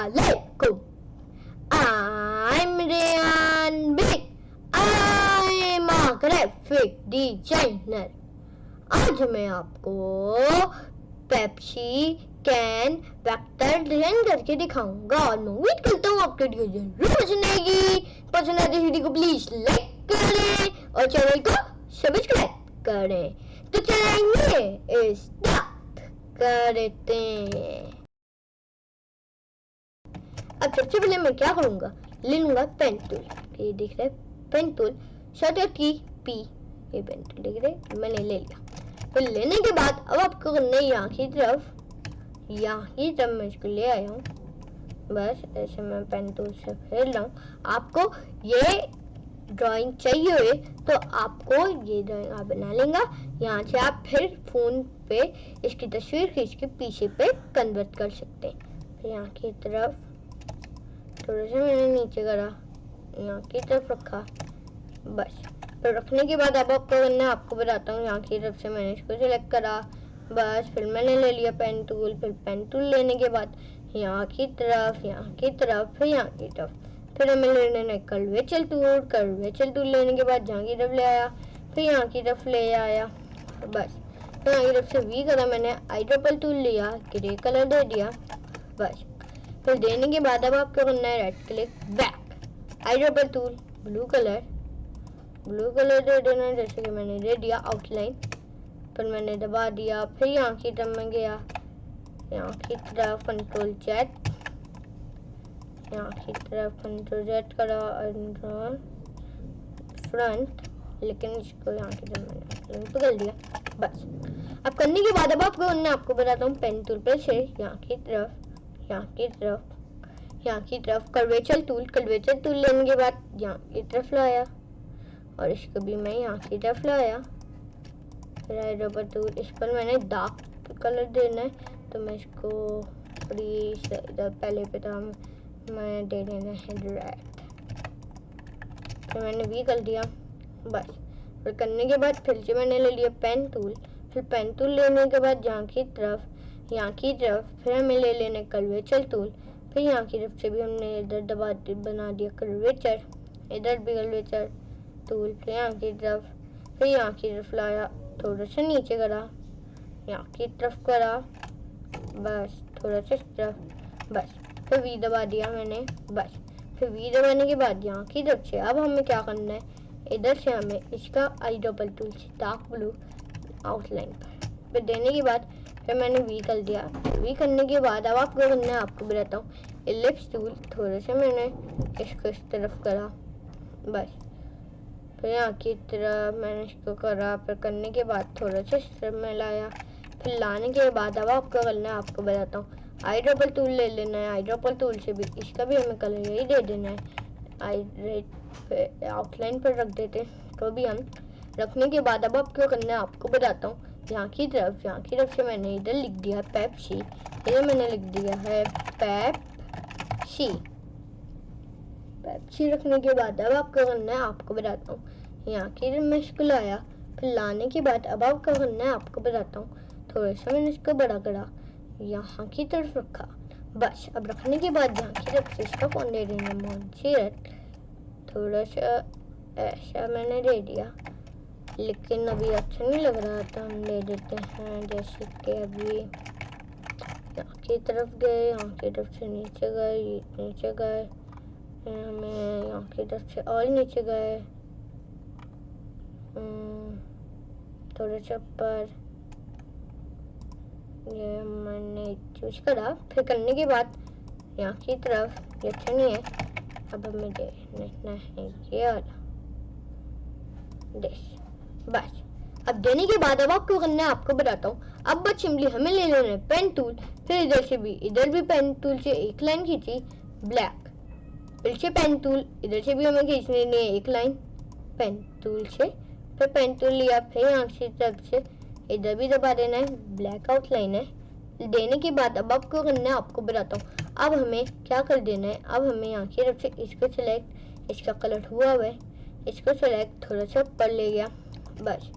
Assalamualaikum. I'm Rayyan Big. I'm a graphic designer. आज मैं आपको पेप्सी कैन वेक्टर डिजाइन करके दिखाऊंगा और मैं उम्मीद करता हूँ आपको वीडियो जरूर पसंद आएगी। पसंद आए तो वीडियो को प्लीज लाइक करें और चैनल को सब्सक्राइब करें। तो चलिए स्टार्ट करते हैं। अब सबसे पहले मैं क्या करूंगा, ले लूंगा पेन टूल। ये दिख रहा है पेन टूल, शॉर्टकट की पी। ये पेन टूल दिख रहा है, मैंने ले लिया। फिर लेने के बाद अब आपको करना है यहाँ की तरफ मैं इसको ले आया हूँ। बस ऐसे मैं पेन टूल से फेर रहा हूँ। आपको ये ड्राइंग चाहिए हो तो आपको ये ड्राइंग आप बना लेंगे। यहाँ से आप फिर फोन पे इसकी तस्वीर खींच के पीछे पे कन्वर्ट कर सकते हैं। फिर यहाँ की तरफ थोड़ा सा मैंने नीचे करा, यहाँ की तरफ रखा। बस फिर रखने के बाद अब आपको करना है, आपको बताता हूँ। यहाँ की तरफ से मैंने इसको सिलेक्ट करा। बस फिर मैंने ले लिया पेन टूल। फिर पेन टूल लेने के बाद यहाँ की तरफ, फिर यहाँ की तरफ, फिर हमें लेना है कर्वेचर टूल लेने के बाद यहाँ की तरफ ले आया, फिर यहाँ की तरफ ले आया। बस फिर यहाँ की तरफ से वी करा, मैंने आईड्रॉपल टूल लिया, ग्रे कलर दे दिया। बस फिर देने के बाद अब आपको करना है right click back, eyedropper tool, blue colour दे देना है, जैसे कि मैंने दे दिया आउटलाइन। फिर मैंने दबा दिया। फिर यहाँ की तरफ में गया, यहाँ की तरफ कंट्रोल जेड करा और फ्रंट, लेकिन इसको यहाँ की तरफ मैंने पकड़ दिया। बस अब करने के बाद अब आपको करना है, आपको बताता हूँ। पेन टूल पर से यहाँ की तरफ कर्वेचर टूल लेने के बाद यहाँ की तरफ लाया और इसको भी मैं यहाँ की तरफ लाया। फिर आईड्रॉपर टूल, इस पर मैंने डार्क कलर देना है तो मैं इसको थोड़ी पहले पे था, मैं दे देना है रेड। फिर मैंने भी कर दिया। बस फिर करने के बाद फिर से मैंने ले लिया पेन टूल। फिर पेन टूल लेने के बाद यहाँ की तरफ फिर हमें ले लेना कर्वेचर टूल। फिर यहाँ की तरफ से भी हमने इधर बना दिया कर्वेचर, इधर भी कर्वेचर टूल। फिर यहाँ की तरफ लाया, थोड़ा सा नीचे करा, यहाँ की तरफ करा, बस थोड़ा सा इस तरफ। बस फिर वी दबा दिया मैंने। बस फिर वी दबाने के बाद यहाँ की तरफ से अब हमें क्या करना है, इधर से हमें इसका आईड्रॉपल टूल से डार्क ब्लू आउटलाइन पर फिर देने के बाद फिर मैंने वी कर दिया। वी करने के बाद अब आपको करना है, आपको बताता हूँ, इलिप्स टूल, थोड़ा सा मैंने इसको इस तरफ करा। बस फिर यहाँ की तरफ मैंने इसको करा। फिर करने के बाद थोड़ा सा इस तरफ में लाया। फिर लाने के बाद अब आपको करना है, आपको बताता हूँ, आईड्रॉपल टूल ले लेना है। आईड्रॉपल टूल से भी इसका भी हमें कलर यही दे देना है, आउटलाइन पर रख देते तो भी हम रखने के बाद अब आपको करना है, आपको बताता हूँ। यहाँ की तरफ से मैंने इधर लिख दिया है पेप्सी, इधर मैंने लिख दिया है पेप्सी रखने के बाद अब आपको करना है, आपको बताता हूँ। यहाँ की तरफ मैं इसको लाया। फिर लाने के बाद अब आपको करना है, आपको बताता हूँ, थोड़ा सा मैंने इसको बड़ा करा, यहाँ की तरफ रखा। बस अब रखने के बाद यहाँ की तरफ से इसका कौन दे देंगे मोन्सीरत, थोड़ा सा ऐसा मैंने दे दिया, लेकिन अभी अच्छा नहीं लग रहा था, हम ले देते हैं। जैसे कि अभी यहाँ की तरफ गए, यहाँ की तरफ से नीचे गए, हमें यहाँ की तरफ से और नीचे गए, थोड़ा सा पर ये मैंने चूज करा। फिर करने के बाद यहाँ की तरफ ये अच्छा नहीं है, अब हमें देखना है ये वाला देश। बस अब देने के बाद अब आपको करना है, आपको बताता हूँ। अब बस सिंपली हमें ले लेना है पेन टूल। फिर इधर भी पेन टूल से एक लाइन खींची ब्लैक, फिर से पेन टूल, इधर से भी हमें खींचनी है एक लाइन पेन टूल से। फिर पेन टूल लिया, फिर यहाँ की तरफ से इधर भी दबा देना है, ब्लैक आउटलाइन है। देने के बाद अब आपको करना है, आपको बताता हूँ। अब हमें क्या कर देना है, अब हमें यहाँ की तरफ से इसको सिलेक्ट, इसका कलर हुआ है इसको सिलेक्ट, थोड़ा सा ऊपर ले गया। बस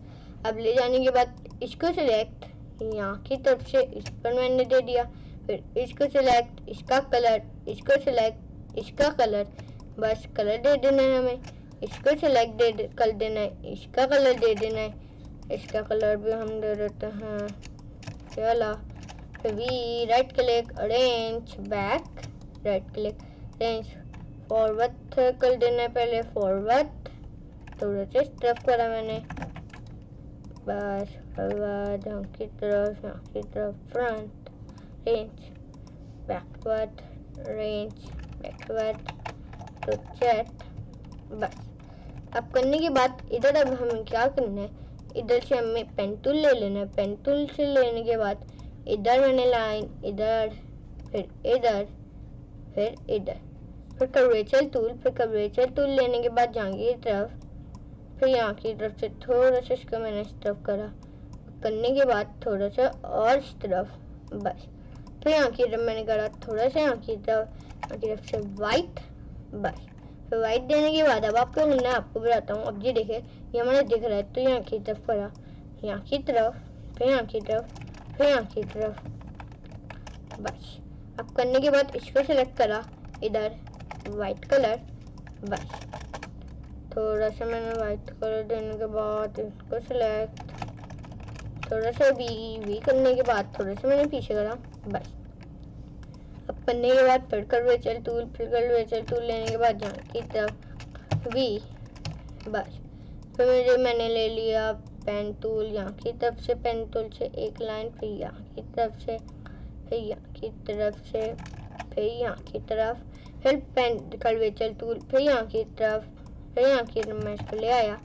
अब ले जाने के बाद इसको सिलेक्ट, यहाँ की तरफ से इस पर मैंने दे दिया। फिर इसको सिलेक्ट, इसका कलर, इसको सिलेक्ट, इसका कलर, बस कलर दे देना है हमें। इसको सिलेक्ट कर देना है, इसका कलर दे देना है, इसका कलर भी हम दे देते हैं। चला फिर भी right click arrange back, right click arrange forward कर देना है, पहले फॉरवर्ड थोड़ा सा इस तरफ करा मैंने, बस फॉरवर्ड यहाँ की तरफ, यहाँ की तरफ front range backward, range backward तो चेट। बस अब करने के बाद इधर अब हमें क्या करना है, इधर से हमें पेन टूल ले लेना है। पेन टूल से लेने के बाद इधर मैंने लाइन, इधर फिर इधर फिर इधर, फिर कर्वेचर टूल, फिर कर्वेचर टूल लेने के बाद यहाँ की तरफ, फिर यहाँ की तरफ से थोड़ा सा इसको मैंने इस तरफ करा, करने के बाद थोड़ा सा और इस तरफ, बस फिर यहाँ की तरफ मैंने करा थोड़ा सा यहाँ की तरफ से वाइट, बस फिर वाइट देने के बाद अब आपको करना है, आपको बताता हूँ। अब ये देखे ये हमारे दिख रहा है, तो यहाँ की तरफ करा, यहाँ की तरफ, फिर यहाँ की तरफ, फिर यहाँ की तरफ, बस अब करने के बाद इसको सिलेक्ट करा, इधर वाइट कलर, बस थोड़ा सा मैंने वाइट कलर देने के बाद इसको सिलेक्ट, थोड़ा सा वी करने के बाद थोड़ा सा मैंने पीछे करा, बस अब करने के बाद फिर कर्वेचर टूल, फिर कर्वेचर टूल लेने के बाद यहाँ की तरफ वी, बस फिर मैंने ले लिया पेन टूल, यहाँ की तरफ से पेन टूल से एक लाइन, फिर यहाँ की तरफ से, फिर यहाँ की तरफ से, फिर यहाँ की तरफ, फिर पेन कर्वेचर टूल, फिर यहाँ की तरफ, फिर यहाँ की तरफ मैं इसको ले आया।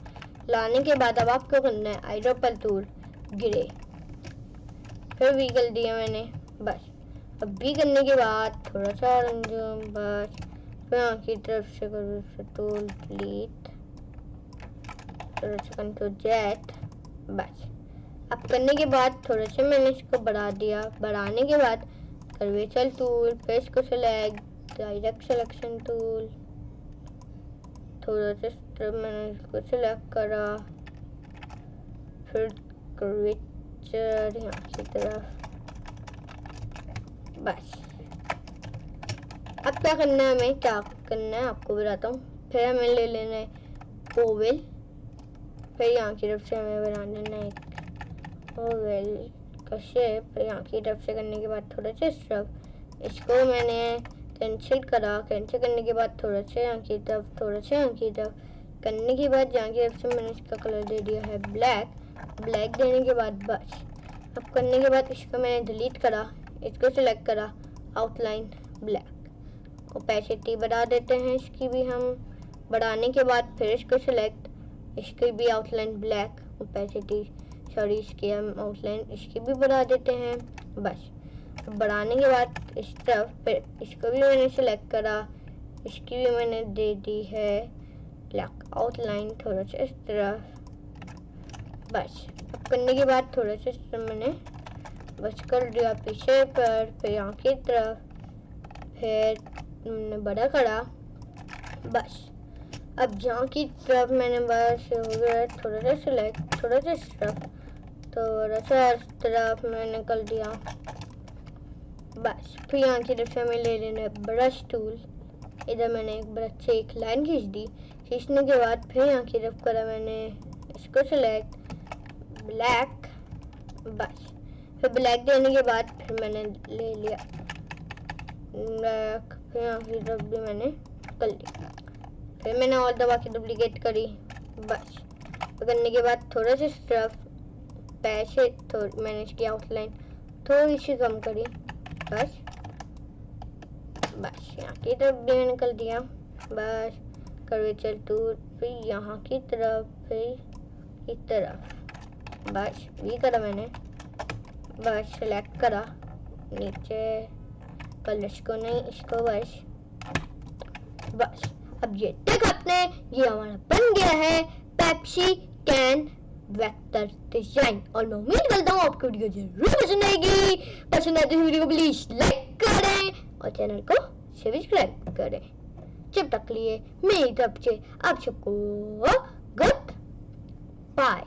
लाने के बाद अब आपको करना है आईड्रॉपर टूल ग्रे, फिर वी कर दिया मैंने, बस अब भी करने के बाद थोड़ा सा ऑरेंज, बस फिर यहाँ की तरफ से करो टूल डिलीट, थोड़ा सा कंट्रोल जेट, बस अब करने के बाद थोड़ा सा मैंने इसको बढ़ा दिया। बढ़ाने के बाद कर्वेचर टूल, फिर इसको सिलेक्ट, डायरेक्ट सिलेक्शन टूल, थोड़ा सा मैंने इसको सिलेक्ट करा, फिर कर्वेचर यहाँ की तरफ, बस अब क्या करना है, हमें क्या करना है आपको बताता हूँ। फिर हमें ले लेना है ओवल, फिर यहाँ की तरफ से हमें बना लेना है एक ओवल का शेप, फिर यहाँ की तरफ से करने के बाद थोड़ा सा इस तरफ, इसको मैंने कैंसिल करा, कैंसिल करने के बाद थोड़ा सा यहाँ की तरफ, थोड़ा सा यहाँ की तरफ करने के बाद यहाँ की तरफ से मैंने इसका कलर दे दिया है ब्लैक, ब्लैक देने के बाद बस अब करने के बाद इसको मैंने डिलीट करा, इसको सिलेक्ट करा आउटलाइन ब्लैक, ओपेसिटी बढ़ा देते हैं इसकी भी हम। बढ़ाने के बाद फिर इसको सिलेक्ट, इसकी भी आउटलाइन ब्लैक, ओपेसिटी सॉरी इसकी हम आउटलाइन इसकी भी बढ़ा देते हैं, बस बढ़ाने के बाद इस तरफ फिर इसको भी मैंने सिलेक्ट करा, इसकी भी मैंने दे दी है ब्लैक आउटलाइन थोड़ा सा इस तरफ, बस अब करने के बाद थोड़ा सा इस तरफ मैंने बस कर दिया पीछे पर, फिर यहाँ की तरफ, फिर मैंने बड़ा करा, बस अब यहाँ की तरफ मैंने बस हो गया थोड़ा सा सिलेक्ट, थोड़ा सा इस तरफ, थोड़ा सा इस तरफ मैंने कर दिया, बस फिर यहाँ की तरफ से हमें ले लेना है ब्रश टूल, इधर मैंने एक ब्रश से एक लाइन खींच दी, खींचने के बाद फिर यहाँ की तरफ करा मैंने इसको सिलेक्ट ब्लैक, बस फिर ब्लैक देने के बाद फिर मैंने ले लिया ब्लैक, फिर यहाँ की तरफ भी मैंने कर लिया, फिर मैंने और दबा के डुप्लीकेट करी, बस करने के बाद थोड़ा सा तरफ पैसे मैंने इसकी आउटलाइन थोड़ी सी कम करी, बस यहाँ की तरफ भी मैंने कर दिया, बस कर्वेचर टूल, फिर यहाँ की तरफ, फिर इस तरफ, बस ये करा मैंने, बस सेलेक्ट करा नीचे कलर्स को नहीं इसको, बस अब ये देख आपने ये हमारा बन गया है पेप्सी कैन वेक्टर डिजाइन, और मैं उम्मीद करता हूँ आपको वीडियो जरूर पसंद आएगी। पसंद आए तो वीडियो को प्लीज लाइक करें और चैनल को सब्सक्राइब करें। जब तक लिए मेरी तरफ से आप सबको गुड बाय।